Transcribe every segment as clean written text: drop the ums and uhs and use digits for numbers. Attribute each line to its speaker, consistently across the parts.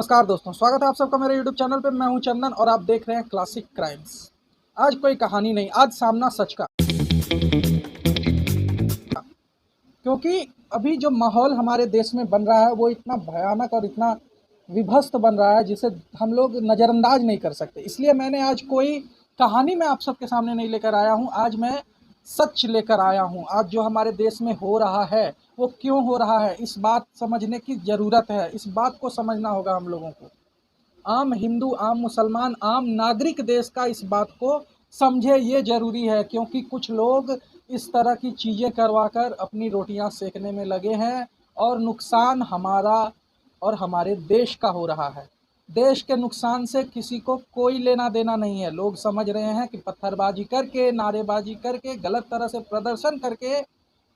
Speaker 1: नमस्कार दोस्तों, स्वागत है आप सबका मेरे YouTube चैनल पे। मैं हूं चंदन और आप देख रहे हैं क्लासिक क्राइम्स। आज कोई कहानी नहीं, आज सामना सच का। क्योंकि अभी जो माहौल हमारे देश में बन रहा है वो इतना भयानक और इतना विभत्स बन रहा है जिसे हम लोग नज़रअंदाज नहीं कर सकते। इसलिए मैंने आज कोई कहानी मैं आप सबके सामने नहीं लेकर आया हूँ, आज मैं सच लेकर आया हूँ। आज जो हमारे देश में हो रहा है वो क्यों हो रहा है, इस बात समझने की ज़रूरत है। इस बात को समझना होगा हम लोगों को। आम हिंदू, आम मुसलमान, आम नागरिक देश का इस बात को समझे, ये ज़रूरी है। क्योंकि कुछ लोग इस तरह की चीज़ें करवाकर अपनी रोटियां सेकने में लगे हैं और नुकसान हमारा और हमारे देश का हो रहा है। देश के नुकसान से किसी को कोई लेना देना नहीं है। लोग समझ रहे हैं कि पत्थरबाजी करके, नारेबाजी करके, गलत तरह से प्रदर्शन करके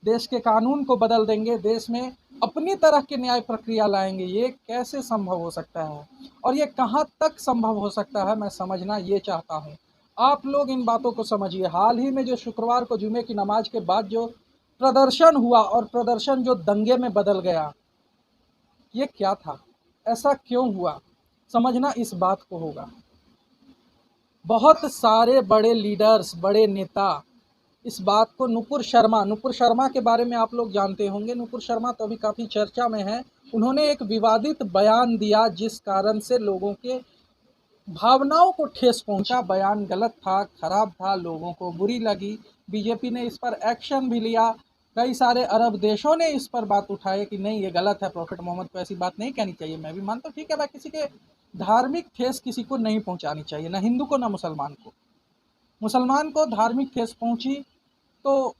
Speaker 1: देश के कानून को बदल देंगे, देश में अपनी तरह की न्याय प्रक्रिया लाएंगे। ये कैसे संभव हो सकता है और ये कहाँ तक संभव हो सकता है, मैं समझना ये चाहता हूँ। आप लोग इन बातों को समझिए। हाल ही में जो शुक्रवार को जुमे की नमाज के बाद जो प्रदर्शन हुआ और प्रदर्शन जो दंगे में बदल गया, ये क्या था, ऐसा क्यों हुआ, समझना इस बात को होगा। बहुत सारे बड़े लीडर्स, बड़े नेता इस बात को, नुपुर शर्मा के बारे में आप लोग जानते होंगे। नुपुर शर्मा तो अभी काफ़ी चर्चा में है। उन्होंने एक विवादित बयान दिया जिस कारण से लोगों के भावनाओं को ठेस पहुंचा। बयान गलत था, खराब था, लोगों को बुरी लगी। बीजेपी ने इस पर एक्शन भी लिया। कई सारे अरब देशों ने इस पर बात उठाई कि नहीं, ये गलत है, प्रॉफेट मोहम्मद को ऐसी बात नहीं कहनी चाहिए। मैं भी मानता हूँ, ठीक है भाई, किसी के धार्मिक ठेस किसी को नहीं पहुँचानी चाहिए, ना हिंदू को ना मुसलमान को। मुसलमान को धार्मिक ठेस पहुँची तो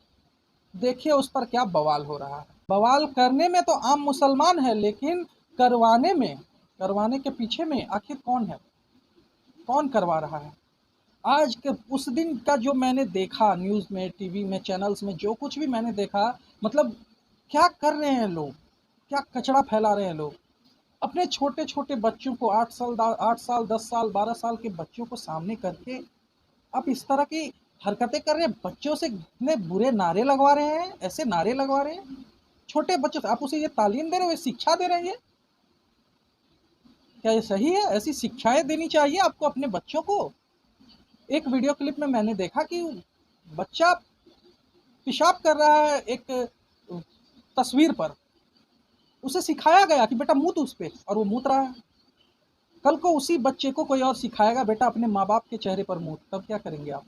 Speaker 1: देखिए उस पर क्या बवाल हो रहा है। बवाल करने में तो आम मुसलमान है, लेकिन करवाने के पीछे में आखिर कौन है, कौन करवा रहा है। आज के उस दिन का जो मैंने देखा न्यूज़ में, टीवी में, चैनल्स में, जो कुछ भी मैंने देखा, मतलब क्या कर रहे हैं लोग, क्या कचरा फैला रहे हैं लोग। अपने छोटे छोटे बच्चों को 8 साल 10 साल 12 साल के बच्चों को सामने करके आप इस तरह की हरकतें कर रहे हैं। बच्चों से इतने बुरे नारे लगवा रहे हैं, ऐसे नारे लगवा रहे हैं छोटे बच्चों से। आप उसे ये तालीम दे रहे हो, ये शिक्षा दे रहे हैं। क्या ये सही है? ऐसी शिक्षाएं देनी चाहिए आपको अपने बच्चों को। एक वीडियो क्लिप में मैंने देखा कि बच्चा पेशाब कर रहा है एक तस्वीर पर, उसे सिखाया गया कि बेटा मूत उस पे, और वो मूत रहा है। कल को उसी बच्चे को कोई और सिखाएगा, बेटा अपने माँ बाप के चेहरे पर मूत, तब क्या करेंगे आप?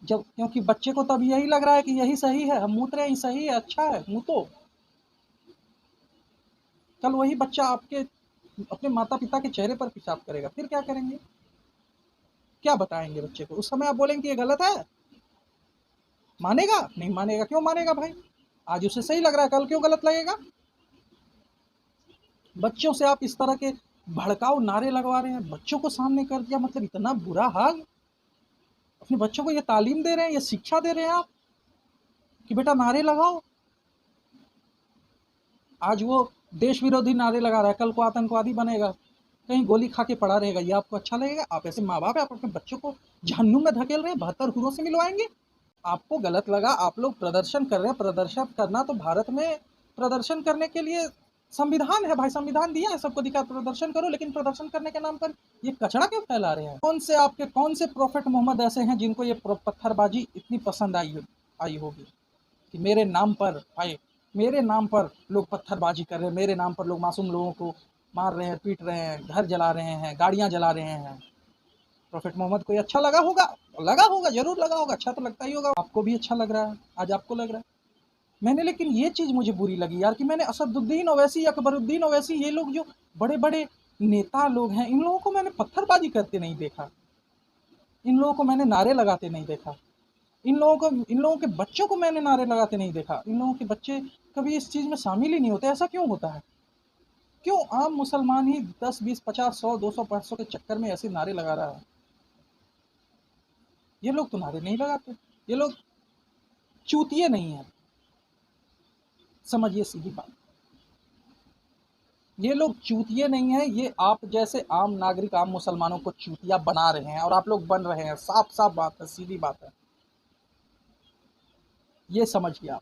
Speaker 1: जब, क्योंकि बच्चे को तब यही लग रहा है कि यही सही है, हम मूत रहे हैं, सही है, अच्छा है, मूतो। कल वही बच्चा आपके अपने माता पिता के चेहरे पर पेशाब करेगा, फिर क्या करेंगे? क्या बताएंगे बच्चे को? उस समय आप बोलेंगे कि ये गलत है, मानेगा? नहीं मानेगा। क्यों मानेगा भाई? आज उसे सही लग रहा है, कल क्यों गलत लगेगा? बच्चों से आप इस तरह के भड़काऊ नारे लगवा रहे हैं, बच्चों को सामने कर दिया, मतलब इतना बुरा हाल। अपने बच्चों को ये तालीम दे रहे हैं, ये शिक्षा दे रहे हैं आप कि बेटा नारे लगाओ। आज वो देश विरोधी नारे लगा रहा है, कल को आतंकवादी बनेगा, कहीं गोली खा के पड़ा रहेगा। ये आपको अच्छा लगेगा? आप ऐसे माँ बाप है, आप अपने बच्चों को जहन्नुम में धकेल रहे हैं, 72 हुरों से मिलवाएंगे। आपको गलत लगा, आप लोग प्रदर्शन कर रहे हैं। प्रदर्शन करना तो भारत में प्रदर्शन करने के लिए संविधान है भाई, संविधान दिया है सबको, अधिकार प्रदर्शन करो। लेकिन प्रदर्शन करने के नाम पर ये कचरा क्यों फैला रहे हैं? कौन से प्रोफेट मोहम्मद ऐसे हैं जिनको ये पत्थरबाजी इतनी पसंद आई होगी कि मेरे नाम पर भाई, मेरे नाम पर लोग पत्थरबाजी कर रहे हैं, मेरे नाम पर लोग मासूम लोगों को मार रहे हैं, पीट रहे हैं, घर जला रहे हैं, गाड़ियां जला रहे हैं। प्रॉफेट मोहम्मद को ये अच्छा लगा होगा, जरूर लगा होगा, अच्छा तो लगता ही होगा। आपको भी अच्छा लग रहा है, आज आपको लग रहा है। मैंने, लेकिन ये चीज़ मुझे बुरी लगी यार, कि मैंने असदुद्दीन ओवैसी, अकबरुद्दीन ओवैसी, ये लोग जो बड़े बड़े नेता लोग हैं, इन लोगों को मैंने पत्थरबाजी करते नहीं देखा, इन लोगों को मैंने नारे लगाते नहीं देखा, इन लोगों के बच्चों को मैंने नारे लगाते नहीं देखा। इन लोगों के बच्चे कभी इस चीज़ में शामिल ही नहीं होते। ऐसा क्यों होता है? क्यों आम मुसलमान ही 10 20 50 100 200 500 के चक्कर में ऐसे नारे लगा रहा है? ये लोग तो नारे नहीं लगाते, ये लोग चूतिए नहीं है, समझिए सीधी बात। ये लोग चूतिए नहीं है, ये आप जैसे आम नागरिक, आम मुसलमानों को चूतिया बना रहे हैं, और आप लोग बन रहे हैं। साफ साफ बात है, सीधी बात है, ये समझिए आप।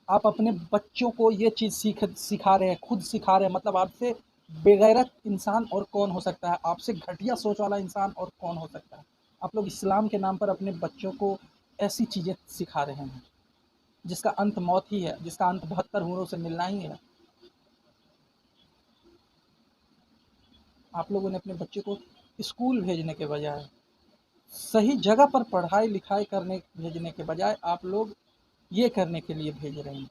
Speaker 1: आप अपने बच्चों को ये चीज़ सिखा रहे हैं, खुद सिखा रहे हैं। मतलब आपसे बेगैरत इंसान और कौन हो सकता है, आपसे घटिया सोच वाला इंसान और कौन हो सकता है। आप लोग इस्लाम के नाम पर अपने बच्चों को ऐसी चीज़ें सिखा रहे हैं जिसका अंत मौत ही है, जिसका अंत 72 हूरों से मिलना ही है। आप लोगों ने अपने बच्चे को स्कूल भेजने के बजाय, सही जगह पर पढ़ाई लिखाई करने भेजने के बजाय आप लोग ये करने के लिए भेज रहे हैं।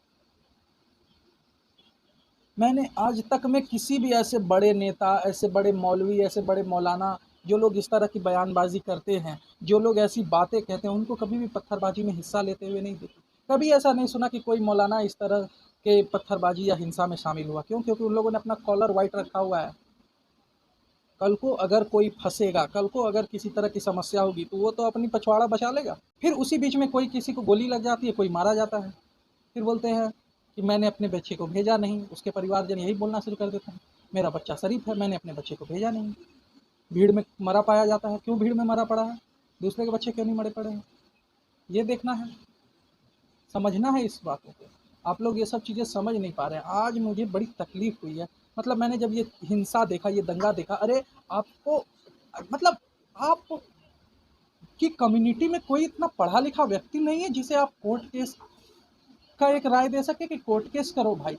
Speaker 1: मैंने आज तक में किसी भी ऐसे बड़े नेता, ऐसे बड़े मौलवी, ऐसे बड़े मौलाना जो लोग इस तरह की बयानबाजी करते हैं, जो लोग ऐसी बातें कहते हैं, उनको कभी भी पत्थरबाजी में हिस्सा लेते हुए नहीं देखा। कभी ऐसा नहीं सुना कि कोई मौलाना इस तरह के पत्थरबाजी या हिंसा में शामिल हुआ। क्यों? क्योंकि उन लोगों ने अपना कॉलर वाइट रखा हुआ है। कल को अगर कोई फंसेगा, कल को अगर किसी तरह की समस्या होगी तो वो तो अपनी पछवाड़ा बचा लेगा। फिर उसी बीच में कोई किसी को गोली लग जाती है, कोई मारा जाता है, फिर बोलते हैं कि मैंने अपने बच्चे को भेजा नहीं। उसके परिवारजन यही बोलना शुरू कर देते हैं, मेरा बच्चा शरीफ है, मैंने अपने बच्चे को भेजा नहीं। भीड़ में मरा पाया जाता है, क्यों भीड़ में मरा पड़ा है, दूसरे के बच्चे क्यों नहीं मरे पड़े हैं, ये देखना है, समझना है इस बातों को। आप लोग ये सब चीज़ें समझ नहीं पा रहे हैं। आज मुझे बड़ी तकलीफ़ हुई है। मतलब मैंने जब ये हिंसा देखा, ये दंगा देखा, अरे आपको मतलब आप की कम्युनिटी में कोई इतना पढ़ा लिखा व्यक्ति नहीं है जिसे आप कोर्ट केस का एक राय दे सके कि कोर्ट केस करो भाई।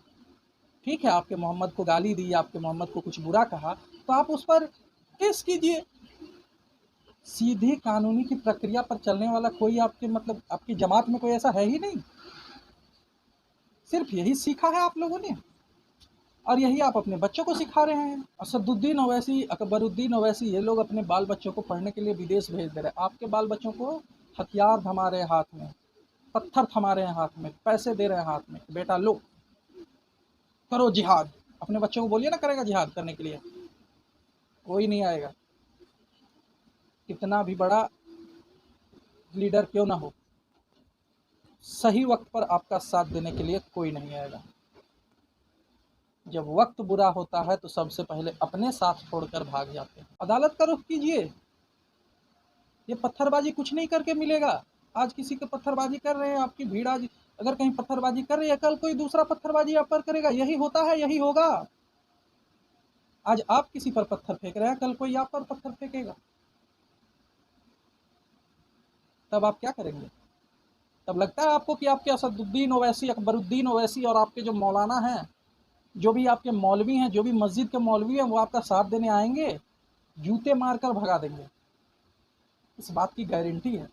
Speaker 1: ठीक है, आपके मोहम्मद को गाली दी, आपके मोहम्मद को कुछ बुरा कहा, तो आप उस पर केस कीजिए। सीधी कानूनी की प्रक्रिया पर चलने वाला कोई आपके मतलब आपकी जमात में कोई ऐसा है ही नहीं। सिर्फ यही सीखा है आप लोगों ने और यही आप अपने बच्चों को सिखा रहे हैं। असदुद्दीन ओवैसी, अकबरुद्दीन ओवैसी, ये लोग अपने बाल बच्चों को पढ़ने के लिए विदेश भेज दे रहे हैं। आपके बाल बच्चों को हथियार थमा रहे हैं हाथ में, पत्थर थमा रहे हैं हाथ में, पैसे दे रहे हैं हाथ में, बेटा लो करो जिहाद। अपने बच्चों को बोलिए ना करेगा जिहाद करने के लिए, कोई नहीं आएगा। कितना भी बड़ा लीडर क्यों ना हो, सही वक्त पर आपका साथ देने के लिए कोई नहीं आएगा। जब वक्त बुरा होता है तो सबसे पहले अपने साथ छोड़कर भाग जाते हैं। अदालत का रुख कीजिए। ये पत्थरबाजी कुछ नहीं करके मिलेगा। आज किसी को पत्थरबाजी कर रहे हैं, आपकी भीड़ आज अगर कहीं पत्थरबाजी कर रही है, कल कोई दूसरा पत्थरबाजी आप पर करेगा। यही होता है, यही होगा। आज आप किसी पर पत्थर फेंक रहे हैं, कल कोई आप पर पत्थर फेंकेगा। तब आप क्या करेंगे? तब लगता है आपको कि आपके असदुद्दीन ओवैसी, अकबरुद्दीन ओवैसी और आपके जो मौलाना हैं, जो भी आपके मौलवी हैं, जो भी मस्जिद के मौलवी हैं, वो आपका साथ देने आएंगे? जूते मारकर भगा देंगे, इस बात की गारंटी है।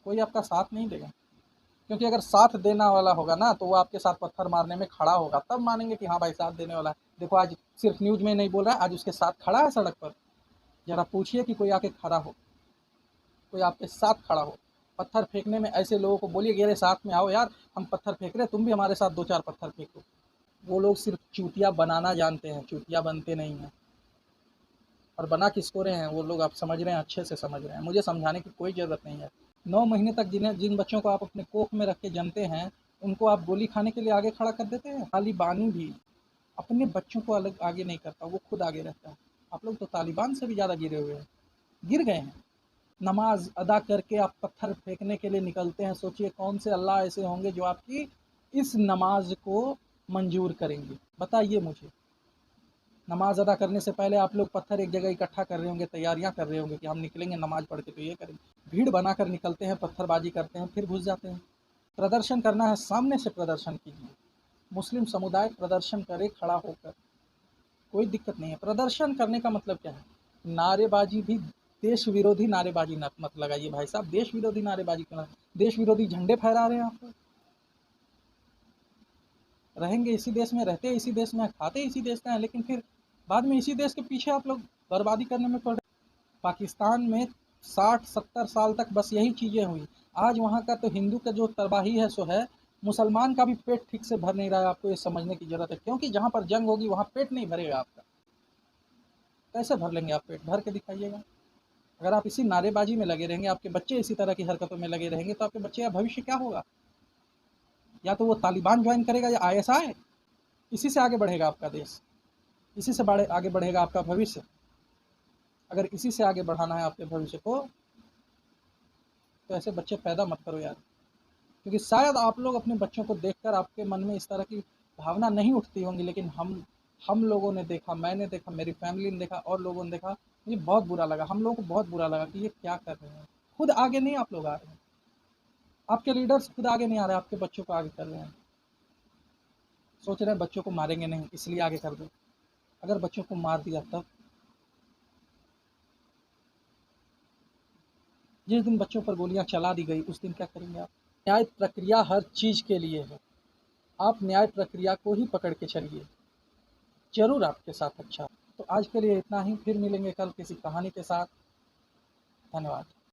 Speaker 1: कोई आपका साथ नहीं देगा, क्योंकि अगर साथ देना वाला होगा ना तो वो आपके साथ पत्थर मारने में खड़ा होगा, तब मानेंगे कि हाँ भाई साथ देने वाला है। देखो आज सिर्फ न्यूज़ में नहीं बोल रहा है, आज उसके साथ खड़ा है सड़क पर। ज़रा पूछिए कि कोई आके खड़ा हो, कोई आपके साथ खड़ा हो। पत्थर फेंकने में ऐसे लोगों को बोलिए कि अरे साथ में आओ यार, हम पत्थर फेंक रहे, तुम भी हमारे साथ 2-4 पत्थर फेंको। वो लोग सिर्फ चूतिया बनाना जानते हैं, चूतिया बनते नहीं हैं। और बना किसको रहे हैं वो लोग, आप समझ रहे हैं, अच्छे से समझ रहे हैं। मुझे समझाने की कोई ज़रूरत नहीं है। 9 महीने तक जिन बच्चों को आप अपने कोख में रख के जमते हैं, उनको आप गोली खाने के लिए आगे खड़ा कर देते हैं। तालिबानी भी अपने बच्चों को अलग आगे नहीं करता, वो खुद आगे रहता है। आप लोग तो तालिबान से भी ज़्यादा गिरे हुए हैं, गिर गए हैं। नमाज अदा करके आप पत्थर फेंकने के लिए निकलते हैं। सोचिए कौन से अल्लाह ऐसे होंगे जो आपकी इस नमाज को मंजूर करेंगे? बताइए मुझे। नमाज अदा करने से पहले आप लोग पत्थर एक जगह इकट्ठा कर रहे होंगे, तैयारियां कर रहे होंगे कि हम निकलेंगे नमाज पढ़ के तो ये करेंगे। भीड़ बनाकर निकलते हैं, पत्थरबाजी करते हैं, फिर घुस जाते हैं। प्रदर्शन करना है, सामने से प्रदर्शन कीजिए। मुस्लिम समुदाय प्रदर्शन करे खड़ा होकर, कोई दिक्कत नहीं है। प्रदर्शन करने का मतलब क्या है? नारेबाजी भी देश विरोधी नारेबाजी मत लगाइए भाई साहब। देश विरोधी नारेबाजी करना, देश विरोधी झंडे फहरा रहे हैं आप लोग। रहेंगे इसी देश में, रहते इसी देश में, खाते इसी देश का है, लेकिन फिर बाद में इसी देश के पीछे आप लोग बर्बादी करने में पड़ रहे। पाकिस्तान में 60-70 साल तक बस यही चीज़ें हुई। आज वहाँ का तो हिंदू का जो तबाही है सो है, मुसलमान का भी पेट ठीक से भर नहीं रहा है। आपको ये समझने की ज़रूरत है, क्योंकि जहाँ पर जंग होगी वहाँ पेट नहीं भरेगा आपका। कैसे भर लेंगे आप पेट? भर के दिखाइएगा। अगर आप इसी नारेबाजी में लगे रहेंगे, आपके बच्चे इसी तरह की हरकतों में लगे रहेंगे, तो आपके बच्चे का भविष्य क्या होगा? या तो वो तालिबान ज्वाइन करेगा या ISI। इसी से आगे बढ़ेगा आपका देश, इसी से आगे बढ़ेगा आपका भविष्य। अगर इसी से आगे बढ़ाना है आपके भविष्य को, तो ऐसे बच्चे पैदा मत करो यार। क्योंकि शायद आप लोग अपने बच्चों को देखकर आपके मन में इस तरह की भावना नहीं उठती होंगी, लेकिन हम लोगों ने देखा, मैंने देखा, मेरी फैमिली ने देखा और लोगों ने देखा, मुझे बहुत बुरा लगा, हम लोगों को बहुत बुरा लगा कि ये क्या कर रहे हैं। खुद आगे नहीं आप लोग आ रहे हैं, आपके लीडर्स खुद आगे नहीं आ रहे, आपके बच्चों को आगे कर रहे हैं। सोच रहे हैं बच्चों को मारेंगे नहीं इसलिए आगे कर दो, अगर बच्चों को मार दिया तब? जिस दिन बच्चों पर गोलियां चला दी गई उस दिन क्या करेंगे आप? न्याय प्रक्रिया हर चीज़ के लिए है, आप न्याय प्रक्रिया को ही पकड़ के चलिए, ज़रूर आपके साथ अच्छा। तो आज के लिए इतना ही, फिर मिलेंगे कल किसी कहानी के साथ। धन्यवाद।